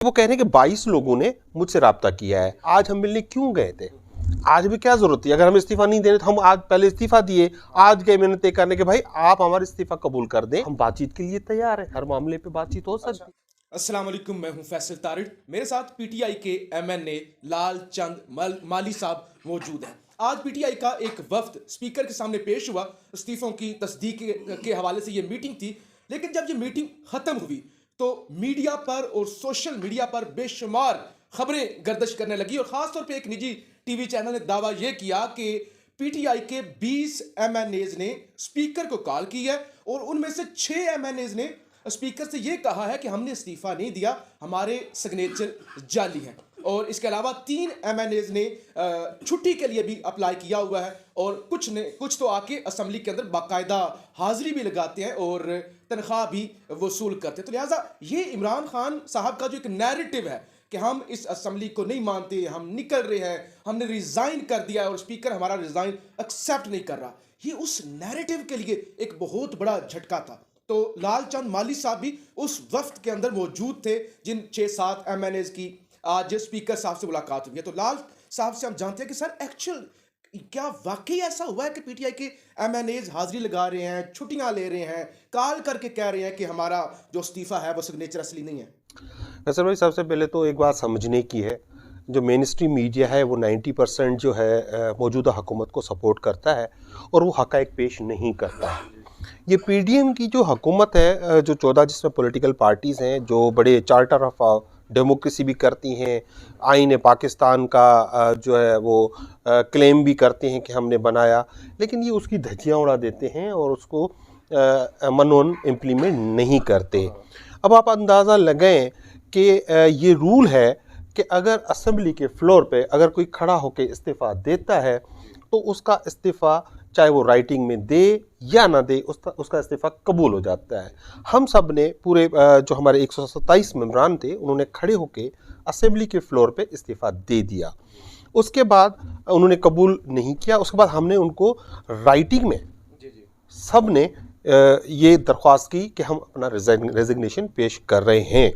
वो कह रहे हैं कि 22 लोगों ने मुझसे राब्ता किया है। आज हम मिलने क्यों गए थे? आज भी क्या जरूरत थी? अगर हम इस्तीफा नहीं दे रहे तो हम आज पहले इस्तीफा दिए, आज गए मैंने तय करने के भाई आप हमारा इस्तीफा कबूल कर दें, हम बातचीत के लिए तैयार है, हर मामले पे बातचीत हो सकती। अस्सलाम वालेकुम, मैं हूं फैसल तारिड़। मेरे साथ पीटीआई के एमएनए लाल चंद माली साहब मौजूद हैं। आज पीटीआई का एक वफ्द स्पीकर के सामने पेश हुआ। इस्तीफों की तस्दीक के हवाले से ये मीटिंग थी, लेकिन जब ये मीटिंग खत्म हुई तो मीडिया पर और सोशल मीडिया पर बेशुमार खबरें गर्दिश करने लगी और खासतौर पे एक निजी टीवी चैनल ने दावा यह किया कि पीटीआई के 20 एमएनएज ने स्पीकर को कॉल की है और उनमें से 6 एमएनएज ने स्पीकर से यह कहा है कि हमने इस्तीफा नहीं दिया, हमारे सिग्नेचर जाली हैं। और इसके अलावा 3 एमएनएज ने छुट्टी के लिए भी अप्लाई किया हुआ है और कुछ तो आके असेंबली के अंदर बाकायदा हाजिरी भी लगाते हैं और तनख्वाह भी वसूल करते हैं। तो लिहाजा ये इमरान खान साहब का जो एक नैरेटिव है कि हम इस असेंबली को नहीं मानते, हम निकल रहे हैं, हमने रिजाइन कर दिया और स्पीकर हमारा रिजाइन एक्सेप्ट नहीं कर रहा, ये उस नैरेटिव के लिए एक बहुत बड़ा झटका था। तो लाल चंद माली साहब भी उस वक्त के अंदर मौजूद थे जिन 6-7 एमएनएज की आज स्पीकर साहब से मुलाकात हुई है। तो लाल साहब से हम जानते हैं कि सर एक्चुअल क्या वाकई ऐसा हुआ है कि पीटीआई के एमएनएज हाजिरी लगा रहे हैं, छुट्टियां ले रहे हैं, कॉल करके कह रहे हैं कि हमारा जो इस्तीफा है वो सिग्नेचर असली नहीं है? वैसे भाई सबसे पहले तो एक बात समझने की है, जो मेन स्ट्रीम मीडिया है वो 90% जो है मौजूदा हुकूमत को सपोर्ट करता है और वो हक़ाइक़ पेश नहीं करता है। ये पीडीएम की जो हुकूमत है, जो 14 जिसमें पॉलिटिकल पार्टीज़ हैं, जो बड़े चार्टर ऑफ डेमोक्रेसी भी करती हैं, आईन पाकिस्तान का जो है वो क्लेम भी करते हैं कि हमने बनाया, लेकिन ये उसकी धज्जियाँ उड़ा देते हैं और उसको मनोन इम्प्लीमेंट नहीं करते। अब आप अंदाज़ा लगाएं कि ये रूल है कि अगर असेंबली के फ्लोर पे अगर कोई खड़ा होकर इस्तीफ़ा देता है तो उसका इस्तीफ़ा चाहे वो राइटिंग में दे या ना दे, उसका इस्तीफ़ा कबूल हो जाता है। हम सब ने पूरे जो हमारे 127 मेंबरान थे उन्होंने खड़े होकर असेंबली के फ्लोर पे इस्तीफ़ा दे दिया। उसके बाद उन्होंने कबूल नहीं किया, उसके बाद हमने उनको राइटिंग में सब ने ये दरख्वास्त की कि हम अपना रेजिग्नेशन पेश कर रहे हैं।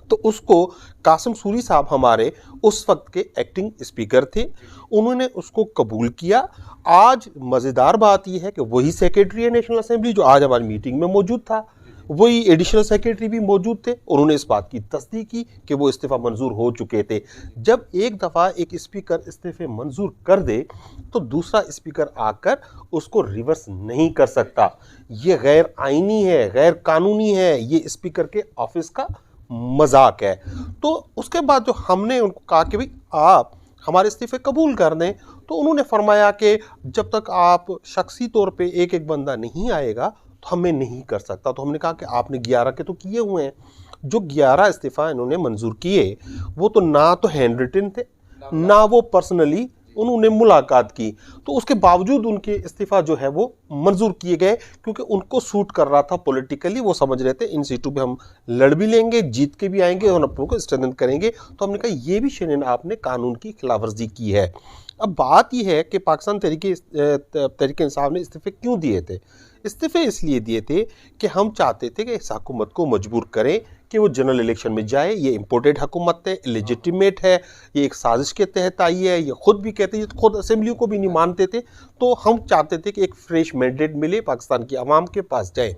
तो उसको कासिम सूरी साहब हमारे उस वक्त के एक्टिंग स्पीकर थे, उन्होंने उसको कबूल किया। आज मज़ेदार बात यह है कि वही सेक्रेटरी है नेशनल असेंबली जो आज हमारी मीटिंग में मौजूद था, वही एडिशनल सेक्रेटरी भी मौजूद थे, उन्होंने इस बात की तस्दीक की कि वो इस्तीफ़ा मंजूर हो चुके थे। जब एक दफ़ा एक स्पीकर इस्तीफ़े मंजूर कर दे तो दूसरा स्पीकर आकर उसको रिवर्स नहीं कर सकता। ये गैर आइनी है, गैर कानूनी है, ये स्पीकर के ऑफिस का मजाक है। तो उसके बाद जो हमने उनको कहा कि भाई आप हमारे इस्तीफे कबूल कर दें, तो उन्होंने फरमाया कि जब तक आप शख्सी तौर पे एक एक बंदा नहीं आएगा तो हमें नहीं कर सकता। तो हमने कहा कि आपने 11 के तो किए हुए हैं, जो 11 इस्तीफ़ा इन्होंने मंजूर किए वो तो ना तो हैंड रिटन थे ना वो पर्सनली उन्होंने मुलाकात की, तो उसके बावजूद उनके इस्तीफ़ा जो है वो मंजूर किए गए क्योंकि उनको सूट कर रहा था पॉलिटिकली। वो समझ रहे थे इन सीटों पे हम लड़ भी लेंगे, जीत के भी आएंगे और अपनों को स्ट्रेंथन करेंगे। तो हमने कहा ये भी शरीन आपने कानून की खिलाफवर्जी की है। अब बात यह है कि पाकिस्तान तहरीक इंसाफ ने इस्तीफ़े क्यों दिए थे? इस्तीफ़े इसलिए दिए थे कि हम चाहते थे कि इस हुकूमत को मजबूर करें कि वो जनरल इलेक्शन में जाए। ये इम्पोर्टेड हुकूमत है, इलेजिटिमेट है, ये एक साजिश के तहत आई है, ये खुद भी कहते हैं, खुद असेंबली को भी नहीं मानते थे। तो हम चाहते थे कि एक फ्रेश मैंडेट मिले, पाकिस्तान की आवाम के पास जाए।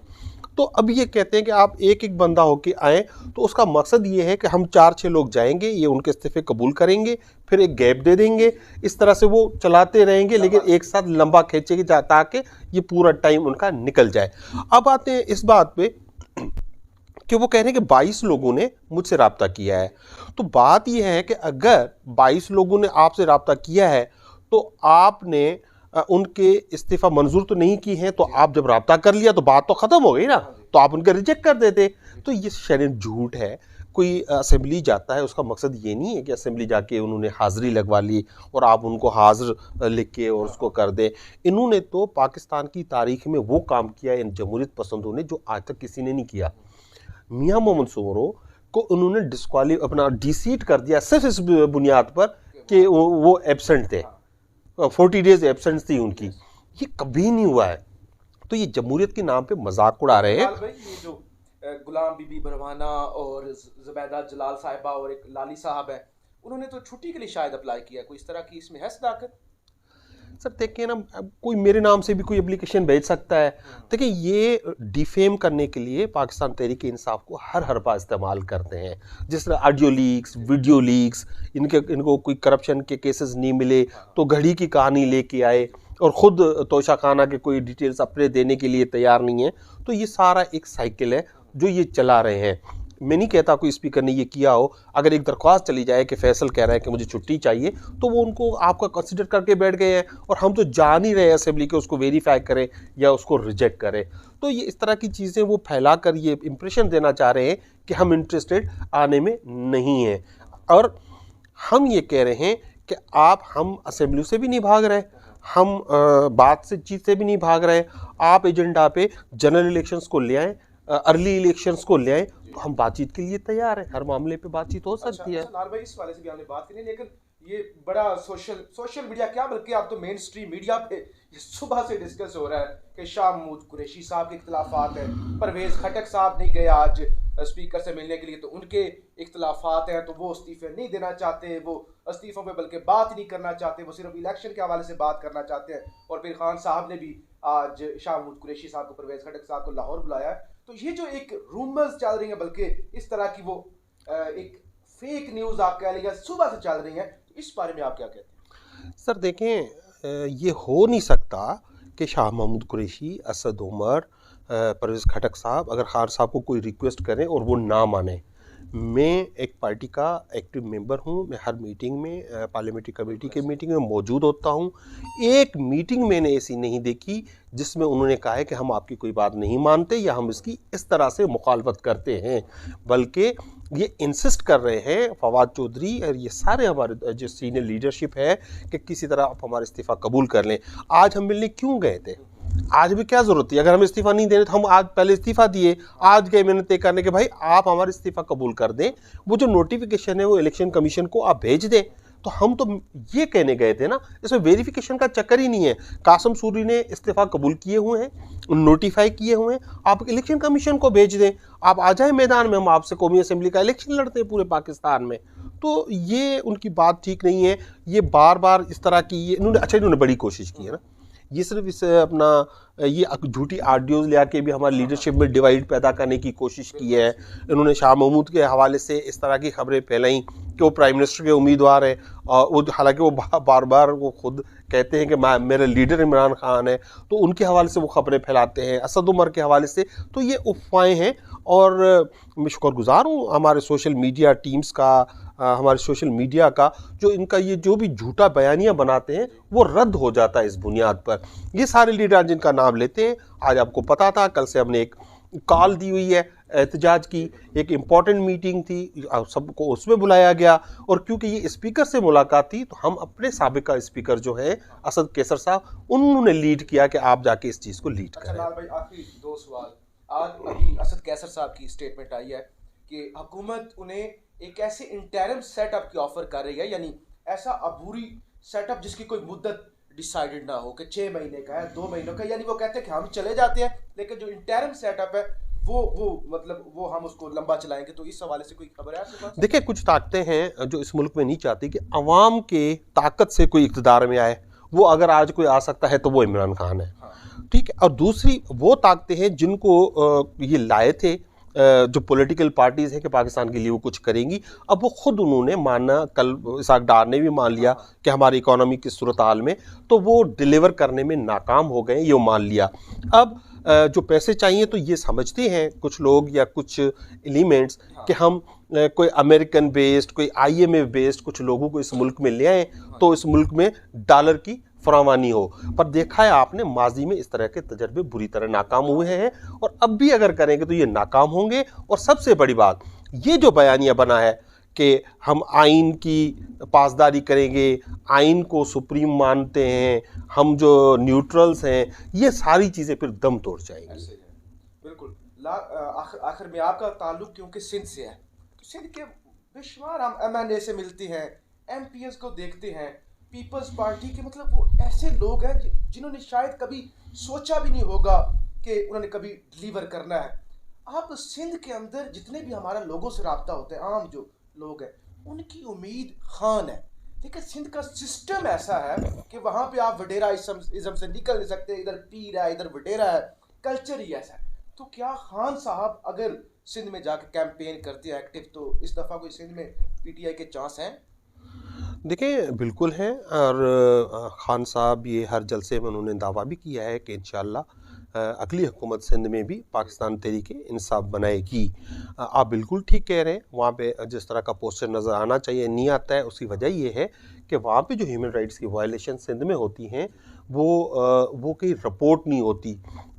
तो अब ये कहते हैं कि आप एक एक बंदा होके आए, तो उसका मकसद ये है कि हम 4-6 लोग जाएंगे, ये उनके इस्तीफ़े कबूल करेंगे, फिर एक गैप दे देंगे, इस तरह से वो चलाते रहेंगे, लेकिन एक साथ लंबा खींचेंगे ताकि ये पूरा टाइम उनका निकल जाए। अब आते हैं इस बात पे कि वो कह रहे हैं कि 22 लोगों ने मुझसे राब्ता किया है। तो बात यह है कि अगर 22 लोगों ने आपसे राब्ता किया है तो आपने उनके इस्तीफ़ा मंजूर तो नहीं की है, तो आप जब राब्ता कर लिया तो बात तो ख़त्म हो गई ना, तो आप उनका रिजेक्ट कर देते। तो ये शरीन झूठ है। कोई असेंबली जाता है उसका मकसद ये नहीं है कि असेंबली जाके उन्होंने हाज़िरी लगवा ली और आप उनको हाज़िर लिख के और उसको कर दें। इन्होंने तो पाकिस्तान की तारीख में वो काम किया इन जमहूरियत पसंदों ने जो आज तक किसी ने नहीं किया। मियाँ मोहम्मद सोमरो को उन्होंने अपना डिसीट कर दिया सिर्फ इस बुनियाद पर कि वो एब्सेंट थे, 40 डेज एब्सेंस थी उनकी। ये कभी नहीं हुआ है। तो ये जमहूरियत के नाम पे मजाक उड़ा रहे हैं। भाई, ये जो गुलाम बीबी बरवाना और ज़ुबैदा जलाल साहिबा और एक लाली साहब है, उन्होंने तो छुट्टी के लिए शायद अप्लाई किया, कोई इस तरह की इसमें है सदाकत? सर देखिए ना, अब कोई मेरे नाम से भी कोई एप्लीकेशन भेज सकता है। देखिए, ये डिफेम करने के लिए पाकिस्तान तहरीक इंसाफ को हर बार इस्तेमाल करते हैं। जिस तरह ऑडियो लीक्स, वीडियो लीक्स, इनको कोई करप्शन के केसेस नहीं मिले तो घड़ी की कहानी लेके आए और ख़ुद तोशा खाना के कोई डिटेल्स अपने देने के लिए तैयार नहीं है। तो ये सारा एक साइकिल है जो ये चला रहे हैं। मैं नहीं कहता कोई स्पीकर ने ये किया हो। अगर एक दरख्वास्त चली जाए कि फैसल कह रहा है कि मुझे छुट्टी चाहिए, तो वो उनको आपका कंसिडर करके बैठ गए हैं और हम तो जान ही रहे हैं असेंबली के उसको वेरीफाई करें या उसको रिजेक्ट करें। तो ये इस तरह की चीज़ें वो फैला कर ये इंप्रेशन देना चाह रहे हैं कि हम इंटरेस्टेड आने में नहीं हैं। और हम ये कह रहे हैं कि हम असेंबली से भी नहीं भाग रहे, हम बात से चीज़ से भी नहीं भाग रहे। आप एजेंडा पे जनरल इलेक्शंस को ले आएँ, अर्ली इलेक्शंस को ले आएँ, तो हम बातचीत के लिए तैयार हैं। हर मामले पे बातचीत हो सकती है। अच्छा लाल भाई, इस वाले से भी हमने बात करी, लेकिन ये बड़ा सोशल मीडिया क्या, बल्कि आप तो मेन स्ट्रीम मीडिया पे सुबह से डिस्कस हो रहा है कि शाह महमूद कुरैशी साहब के इख्तलाफात हैं, परवेज़ खटक साहब नहीं गए आज स्पीकर से मिलने के लिए तो उनके इख्तलाफात हैं, तो वो इस्तीफे नहीं देना चाहते, वो इस्तीफों पे बल्कि बात ही नहीं करना चाहते, वो सिर्फ इलेक्शन के हवाले से बात करना चाहते हैं। और फिर खान साहब ने भी आज शाह महमूद कुरैशी साहब को, परवेज़ खटक साहब को लाहौर बुलाया है। तो ये जो एक रूमर्स चल रही हैं, बल्कि इस तरह की वो एक फेक न्यूज़ आप कह लीजिए सुबह से चल रही हैं, इस बारे में आप क्या कहते हैं? सर देखें, ये हो नहीं सकता कि शाह महमूद कुरैशी, असद उमर, परवेज़ खटक साहब अगर खान साहब को कोई रिक्वेस्ट करें और वो ना माने। मैं एक पार्टी का एक्टिव मेंबर हूँ, मैं हर मीटिंग में, पार्लियामेंट्री कमेटी के मीटिंग में मौजूद होता हूँ। एक मीटिंग मैंने ऐसी नहीं देखी जिसमें उन्होंने कहा है कि हम आपकी कोई बात नहीं मानते या हम इसकी इस तरह से मुखालफत करते हैं, बल्कि ये इंसिस्ट कर रहे हैं फवाद चौधरी और ये सारे हमारे जो सीनियर लीडरशिप है कि किसी तरह आप हमारा इस्तीफ़ा कबूल कर लें। आज हम मिलने क्यों गए थे? आज भी क्या ज़रूरत थी? अगर हम इस्तीफ़ा नहीं दे रहे तो हम आज पहले इस्तीफ़ा दिए, आज गए मैंने तय करने के भाई आप हमारा इस्तीफ़ा कबूल कर दें, वो जो नोटिफिकेशन है वो इलेक्शन कमीशन को आप भेज दें। तो हम तो ये कहने गए थे ना, इसमें वेरिफिकेशन का चक्कर ही नहीं है। कासम सूरी ने इस्तीफ़ा कबूल किए हुए हैं, नोटिफाई किए हुए हैं, आप इलेक्शन कमीशन को भेज दें, आप आ जाए मैदान में, हम आपसे कौमी असेंबली का इलेक्शन लड़ते हैं पूरे पाकिस्तान में। तो ये उनकी बात ठीक नहीं है। ये बार बार इस तरह की इन्होंने बड़ी कोशिश की है ना। ये सिर्फ इस अपना ये झूठी ऑडियोज़ ले आके भी हमारी लीडरशिप में डिवाइड पैदा करने की कोशिश की है। इन्होंने शाह महमूद के हवाले से इस तरह की खबरें फैलाई कि वो प्राइम मिनिस्टर के उम्मीदवार है, और वो हालांकि वो बार बार वो खुद कहते हैं कि मेरा लीडर इमरान खान है, तो उनके हवाले से वो खबरें फैलाते हैं। असद उमर के हवाले से तो ये अफवाहें हैं। और मैं शुक्रगुजार हूँ हमारे सोशल मीडिया टीम्स का, हमारे सोशल मीडिया का, जो इनका ये जो भी झूठा बयानियाँ बनाते हैं वो रद्द हो जाता है इस बुनियाद पर। ये सारे लीडर जिनका नाम लेते हैं, आज आपको पता था, कल से हमने एक कॉल दी हुई है एहतजाज की, एक इम्पॉर्टेंट मीटिंग थी, सबको उसमें बुलाया गया। और क्योंकि ये स्पीकर से मुलाकात थी तो हम अपने साबिका स्पीकर जो है असद कैसर साहब, उन्होंने लीड किया कि आप जाके इस चीज़ को लीड करें। लाल भाई, आखिरी दो सवाल। आज अभी असद कैसर साहब की स्टेटमेंट आई है कि हुकूमत उन्हें एक ऐसे इंटरिम सेटअप की ऑफर कर रही है, यानी ऐसा अबूरी सेटअप जिसकी कोई मुद्दत डिसाइडेड ना हो कि 6 महीने का है, 2 महीनों का, यानी वो कहते हैं कि हम चले जाते हैं, लेकिन जो इंटरिम सेटअप है वो हम उसको लंबा चलाएंगे। तो इस हवाले से कोई खबर है आपके पास? देखिए, कुछ ताकतें हैं जो इस मुल्क में नहीं चाहती कि अवाम के ताकत से कोई इक़्तिदार में आए। वो अगर आज कोई आ सकता है तो वो इमरान खान है। ठीक है। और दूसरी वो ताकतें हैं जिनको ये लाए थे, जो पॉलिटिकल पार्टीज़ हैं कि पाकिस्तान के लिए वो कुछ करेंगी। अब वो ख़ुद उन्होंने माना, कल इसाक डार ने भी मान लिया कि हमारी इकोनॉमी की सूरत हाल में, तो वो डिलीवर करने में नाकाम हो गए, ये मान लिया। अब जो पैसे चाहिए तो ये समझते हैं कुछ लोग या कुछ एलिमेंट्स कि हम कोई अमेरिकन बेस्ड, कोई IMF बेस्ड कुछ लोगों को इस मुल्क में ले आएँ तो इस मुल्क में डॉलर की फरावानी हो। पर देखा है आपने, माजी में इस तरह के तजर्बे बुरी तरह नाकाम हुए हैं और अब भी अगर करेंगे तो ये नाकाम होंगे। और सबसे बड़ी बात, ये जो बयानिया बना है कि हम आइन की पासदारी करेंगे, आइन को सुप्रीम मानते हैं, हम जो न्यूट्रल्स हैं, ये सारी चीज़ें फिर दम तोड़ जाएंगी। बिल्कुल। आखिर में आपका ताल्लुक क्योंकि सिंध से है, तो सिंध के बेशुमार हम MNA से मिलते हैं, MPs को देखते हैं, पीपल्स पार्टी के, मतलब वो ऐसे लोग हैं जिन्होंने शायद कभी सोचा भी नहीं होगा कि उन्होंने कभी डिलीवर करना है। आप सिंध के अंदर जितने भी हमारा लोगों से रब्ता होता है, आम जो लोग हैं, उनकी उम्मीद खान है। देखिए सिंध का सिस्टम ऐसा है कि वहाँ पे आप वडेरा इज्म से निकल नहीं सकते, इधर पीर है इधर वडेरा है, कल्चर ही ऐसा है। तो क्या खान साहब अगर सिंध में जाकर कैंपेन करते हैं एक्टिव, तो इस दफ़ा कोई सिंध में पीटीआई के चांस हैं? देखिए बिल्कुल हैं। और खान साहब ये हर जलसे में उन्होंने दावा भी किया है कि इंशाअल्लाह अगली हुकूमत सिंध में भी पाकिस्तान तहरीके इंसाफ बनाएगी। आप बिल्कुल ठीक कह रहे हैं, वहाँ पे जिस तरह का पोस्टर नज़र आना चाहिए नहीं आता है। उसकी वजह ये है कि वहाँ पे जो ह्यूमन राइट्स की वायलेशन सिंध में होती हैं वो कहीं रिपोर्ट नहीं होती,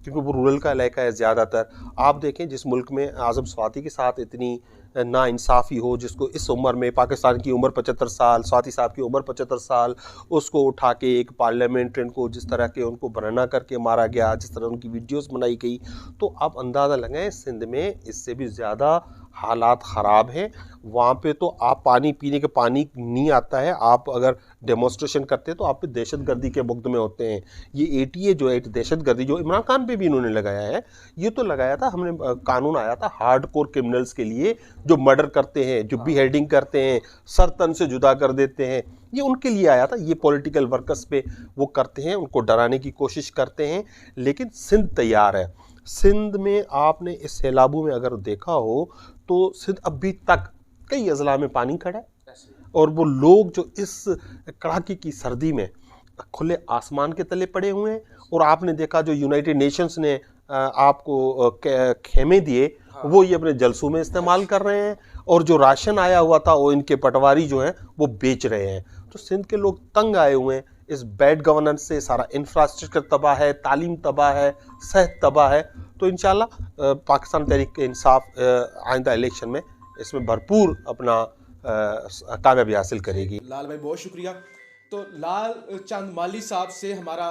क्योंकि वो रूरल का इलाका है ज़्यादातर। आप देखें जिस मुल्क में आज़म स्वाति के साथ इतनी नाइंसाफ़ी हो, जिसको इस उम्र में, पाकिस्तान की उम्र 75 साल, स्वाति साहब की उम्र 75 साल, उसको उठा के एक पार्लियामेंट्रियन को जिस तरह के उनको बरना करके मारा गया, जिस तरह उनकी वीडियोस बनाई गई, तो आप अंदाज़ा लगाएं सिंध में इससे भी ज़्यादा हालात ख़राब हैं। वहाँ पे तो आप पानी पीने के पानी नहीं आता है, आप अगर डेमोस्ट्रेशन करते हैं तो आप पे दहशतगर्दी के मुकदमे में होते हैं। ये एटीए जो है दहशतगर्दी जो इमरान खान पे भी इन्होंने लगाया है, ये तो लगाया था हमने, कानून आया था हार्ड कोर क्रिमिनल्स के लिए, जो मर्डर करते हैं, जो बीहेडिंग करते हैं, सर तन से जुदा कर देते हैं, ये उनके लिए आया था। ये पॉलिटिकल वर्कर्स पे वो करते हैं, उनको डराने की कोशिश करते हैं। लेकिन सिंध तैयार है। सिंध में आपने इस सैलाबों में अगर देखा हो तो सिंध अभी तक कई अजला में पानी खड़ा है, और वो लोग जो इस कड़ाके की सर्दी में खुले आसमान के तले पड़े हुए हैं। और आपने देखा जो यूनाइटेड नेशंस ने आपको खेमे दिए, वो ये अपने जलसों में इस्तेमाल कर रहे हैं, और जो राशन आया हुआ था वो इनके पटवारी जो हैं वो बेच रहे हैं। तो सिंध के लोग तंग आए हुए हैं इस बैड गवर्नेंस से। सारा इंफ्रास्ट्रक्चर तबाह है, तालीम तबाह है, सेहत तबाह है। तो इंशाल्लाह पाकिस्तान तहरीक इंसाफ आइंदा इलेक्शन में इसमें भरपूर अपना कामयाबी हासिल करेगी। लाल भाई बहुत शुक्रिया। तो लाल चंद माली साहब से हमारा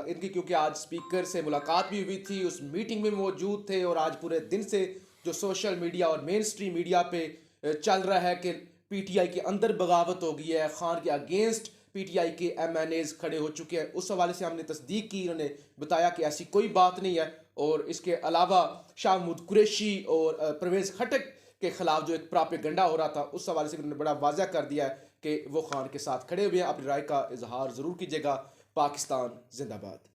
इनकी, क्योंकि आज स्पीकर से मुलाकात भी हुई थी, उस मीटिंग में मौजूद थे, और आज पूरे दिन से जो सोशल मीडिया और मेन स्ट्रीम मीडिया पे चल रहा है कि पीटीआई के अंदर बगावत हो गई है, खान के अगेंस्ट पीटीआई के एमएनएज खड़े हो चुके हैं, उस हवाले से हमने तस्दीक की। इन्होंने बताया कि ऐसी कोई बात नहीं है। और इसके अलावा शाह महमूद कुरैशी और परवेज़ खटक के खिलाफ जो एक प्रोपेगेंडा हो रहा था, उस हवाले से उन्होंने बड़ा वाज़ह कर दिया है कि वो खान के साथ खड़े हुए हैं। अपनी राय का इजहार ज़रूर कीजिएगा। पाकिस्तान जिंदाबाद।